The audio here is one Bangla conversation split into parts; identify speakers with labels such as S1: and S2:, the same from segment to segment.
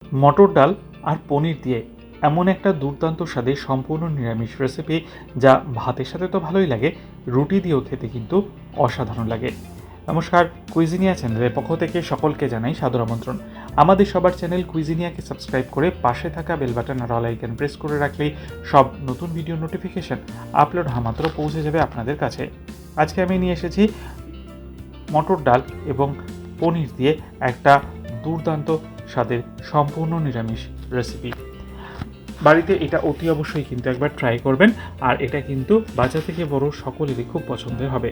S1: মটর ডাল আর পনির দিয়ে এমন একটা দুর্দান্ত স্বাদের সম্পূর্ণ নিরামিষ রেসিপি যা ভাতের সাথে তো ভালোই লাগে, রুটি দিয়েও খেতে কিন্তু অসাধারণ লাগে। নমস্কার, কুইজিনিয়া চ্যানেলের পক্ষ থেকে সকলকে জানাই সাদর আমন্ত্রণ। আমাদের সবার চ্যানেল কুইজিনিয়াকে সাবস্ক্রাইব করে পাশে থাকা বেল বাটন আর অল আইকন প্রেস করে রাখলেই সব নতুন ভিডিও নোটিফিকেশন আপলোড হওয়া মাত্র পৌঁছে যাবে আপনাদের কাছে। আজকে আমি নিয়ে এসেছি মটর ডাল এবং পনির দিয়ে একটা দুর্দান্ত স্বাদের সম্পূর্ণ নিরামিষ রেসিপি। বাড়িতে এটা অতি অবশ্যই কিন্তু একবার ট্রাই করবেন, আর এটা কিন্তু বাচ্চা থেকে বড় সকলেরই খুব পছন্দের হবে।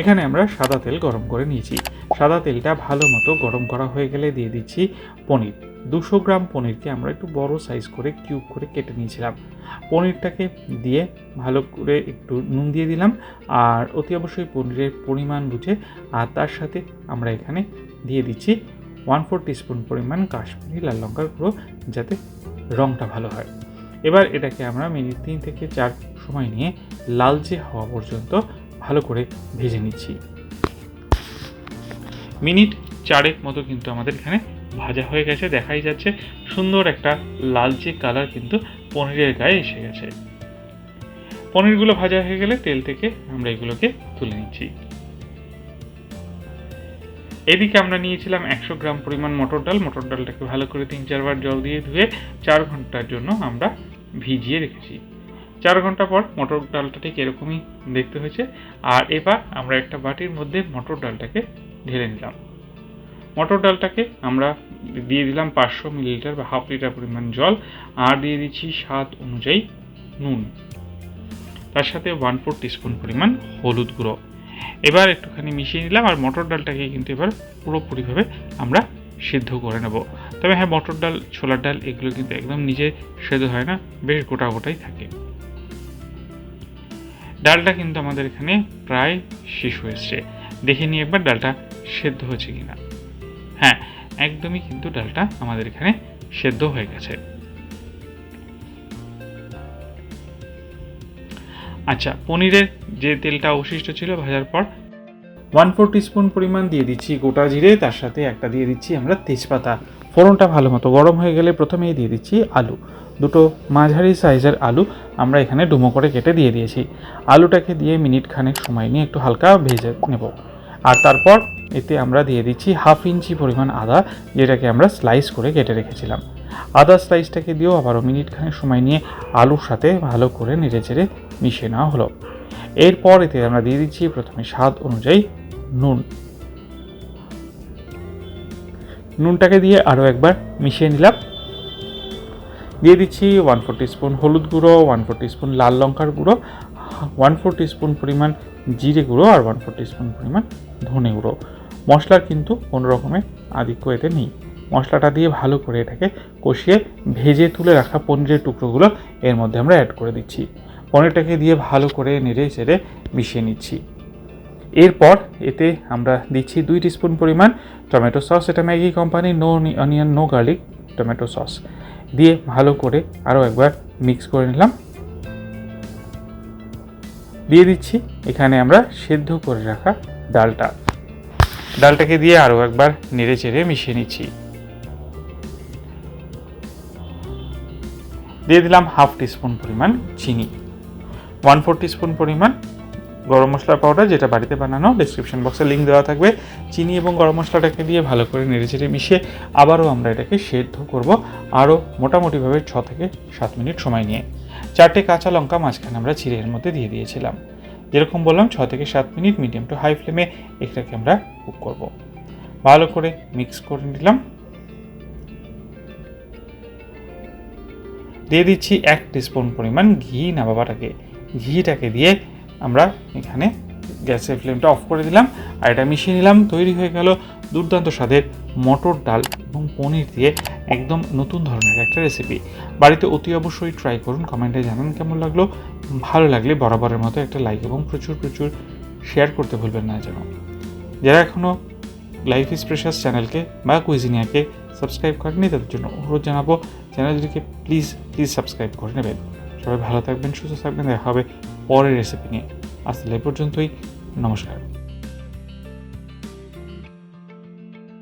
S1: এখানে আমরা সাদা তেল গরম করে নিয়েছি। সাদা তেলটা ভালো মতো গরম করা হয়ে গেলে দিয়ে দিচ্ছি পনির। 200 গ্রাম পনিরকে আমরা একটু বড় সাইজ করে কিউব করে কেটে নিয়েছিলাম। পনিরটাকে দিয়ে ভালো করে একটু নুন দিয়ে দিলাম, আর অতি অবশ্যই পনিরের পরিমাণ বুঝে। আর তার সাথে আমরা এখানে দিয়ে দিচ্ছি 1/4 টিস্পুন পরিমাণ কাশ্মীরি লাল লঙ্কার গুঁড়ো, যাতে রঙটা ভালো হয়। এবার এটাকে আমরা মিনিট 3 থেকে 4 সময় নিয়ে লালচে হওয়া পর্যন্ত ভালো করে ভেজে নিচ্ছি। মিনিট 4 মতো কিন্তু আমাদের এখানে ভাজা হয়ে গেছে, দেখাই যাচ্ছে সুন্দর একটা লালচে কালার কিন্তু পনিরের গায়ে এসে গেছে। পনিরগুলো ভাজা হয়ে গেলে তেল থেকে আমরা এগুলোকে তুলে নিচ্ছি। এদিকে আমরা নিয়েছিলাম 100 গ্রাম পরিমাণ মটর ডাল। মটর ডালটাকে ভালো করে 3-4 বার জল দিয়ে ধুয়ে 4 ঘন্টার জন্য আমরা ভিজিয়ে রেখেছি। 4 ঘন্টা পর মটর ডালটা ঠিক এরকমই দেখতে হয়েছে। আর এবার আমরা একটা বাটির মধ্যে মটর ডালটাকে ঢেলে নিলাম। মটর ডালটাকে আমরা দিয়ে দিলাম 500 মিলিলিটার বা হাফ লিটার পরিমাণ জল, আর দিয়ে দিচ্ছি স্বাদ অনুযায়ী নুন, তার সাথে 1/4 টিস্পুন পরিমাণ হলুদ গুঁড়ো। এবার একটুখানি মিশিয়ে নিলাম, আর মটর ডালটাকে কিন্তু এবার পুরোপুরিভাবে আমরা সিদ্ধ করে নেব। তবে হ্যাঁ, মটর ডাল, ছোলার ডাল এগুলো কিন্তু একদম নিজে সেদ্ধ হয় না, বেশ গোটা গোটাই থাকে। ডালটা কিন্তু আমাদের এখানে প্রায় শেষ হয়েছে। দেখে নিয়ে একবার ডালটা সেদ্ধ হয়েছে কিনা। হ্যাঁ, একদমই কিন্তু ডালটা আমাদের এখানে সেদ্ধ হয়ে গেছে। আচ্ছা, পনিরের যে তেলটা অবশিষ্ট ছিল ভাজার পর 1/4 টিস্পুন পরিমাণ দিয়ে দিচ্ছি গোটা জিরে, তার সাথে একটা দিয়ে দিচ্ছি আমরা তেজপাতা। ফোড়নটা ভালো মতো গরম হয়ে গেলে প্রথমেই দিয়ে দিচ্ছি আলু। দুটো মাঝারি সাইজের আলু আমরা এখানে ডুমো করে কেটে দিয়ে দিয়েছি। আলুটাকে দিয়ে মিনিট খানেক সময় নিয়ে একটু হালকা ভেজে নেব। আর তারপর এতে আমরা দিয়ে দিচ্ছি 1/2 ইঞ্চি পরিমাণ আদা, যেটাকে আমরা স্লাইস করে কেটে রেখেছিলাম। আদা স্লাইসটাকে দিয়েও আবারও মিনিট খানেক সময় নিয়ে আলুর সাথে ভালো করে নেড়ে চেড়ে মিশিয়ে নেওয়া হলো। এরপর এতে আমরা দিয়ে দিচ্ছি প্রথমে স্বাদ অনুযায়ী নুন। নুনটাকে দিয়ে আরও একবার মিশিয়ে নিলাম। দিয়ে দিচ্ছি 1/4 টিস্পুন হলুদ গুঁড়ো, 1/4 টিস্পুন লাল লঙ্কার গুঁড়ো, 1/4 টিস্পুন পরিমাণ জিরে গুঁড়ো, আর 1/4 টিস্পুন পরিমাণ ধনে গুঁড়ো। মশলার কিন্তু কোনো রকমের আধিক্য এতে নেই। মশলাটা দিয়ে ভালো করে এটাকে কষিয়ে ভেজে তুলে রাখা পনিরের টুকরোগুলো এর মধ্যে আমরা অ্যাড করে দিচ্ছি। পনিরটাকে দিয়ে ভালো করে নেড়ে চেড়ে মিশিয়ে নিচ্ছি। এরপর এতে আমরা দিচ্ছি 2 টিস্পুন পরিমাণ টমেটো সস। এটা Maggi company no onion no garlic tomato sauce দিয়ে ভালো করে আরও একবার মিক্স করে নিলাম। দিয়ে দিচ্ছি এখানে আমরা সেদ্ধ করে রাখা ডালটাকে দিয়ে আরও একবার নেড়ে চেড়ে মিশিয়ে নিচ্ছি। দিয়ে দিলাম 1/2 টিস্পুন পরিমাণ চিনি, 1/4 টিস্পুন পরিমাণ গরম মশলা পাউডার, যেটা বাড়িতে বানানো, ডেসক্রিপশন বক্সে লিঙ্ক দেওয়া থাকবে। চিনি এবং গরম মশলাটাকে দিয়ে ভালো করে নেড়েচেড়ে মিশিয়ে আবারও আমরা এটাকে সেদ্ধ করব আরও মোটামুটিভাবে 6 থেকে 7 মিনিট সময় নিয়ে। 4টে কাঁচা লঙ্কা মাঝখানে আমরা চিড়ে এর মধ্যে দিয়ে দিয়েছিলাম। যেরকম বললাম 6 থেকে 7 মিনিট মিডিয়াম টু হাই ফ্লেমে এটাকে আমরা কুক করব। ভালো করে মিক্স করে নিলাম। দিয়ে দিচ্ছি 1 টিস্পুন পরিমাণ ঘি নামাবাটাকে। ঘিটাকে দিয়ে আমরা এখানে গ্যাসের ফ্লেমটা অফ করে দিলাম, আর এটা মিশিয়ে নিলাম। তৈরি হয়ে গেল দুর্দান্ত স্বাদের মটর ডাল এবং পনির দিয়ে একদম নতুন ধরনের একটা রেসিপি। বাড়িতে অতি অবশ্যই ট্রাই করুন, কমেন্টে জানান কেমন লাগলো। ভালো লাগলে বরাবরের মতো একটা লাইক এবং প্রচুর প্রচুর শেয়ার করতে ভুলবেন না যেন। যারা এখনও লাইফ ইজ প্রেশাস চ্যানেলকে বা কুইজিনিয়াকে সাবস্ক্রাইব করেননি, তাদের জন্য অনুরোধ জানাবো চ্যানেলটিকে প্লিজ সাবস্ক্রাইব করে নেবেন। সবাই ভালো থাকবেন, সুস্থ থাকবেন। দেখা হবে পরের রেসিপি নিয়ে। আজ এই পর্যন্তই। নমস্কার।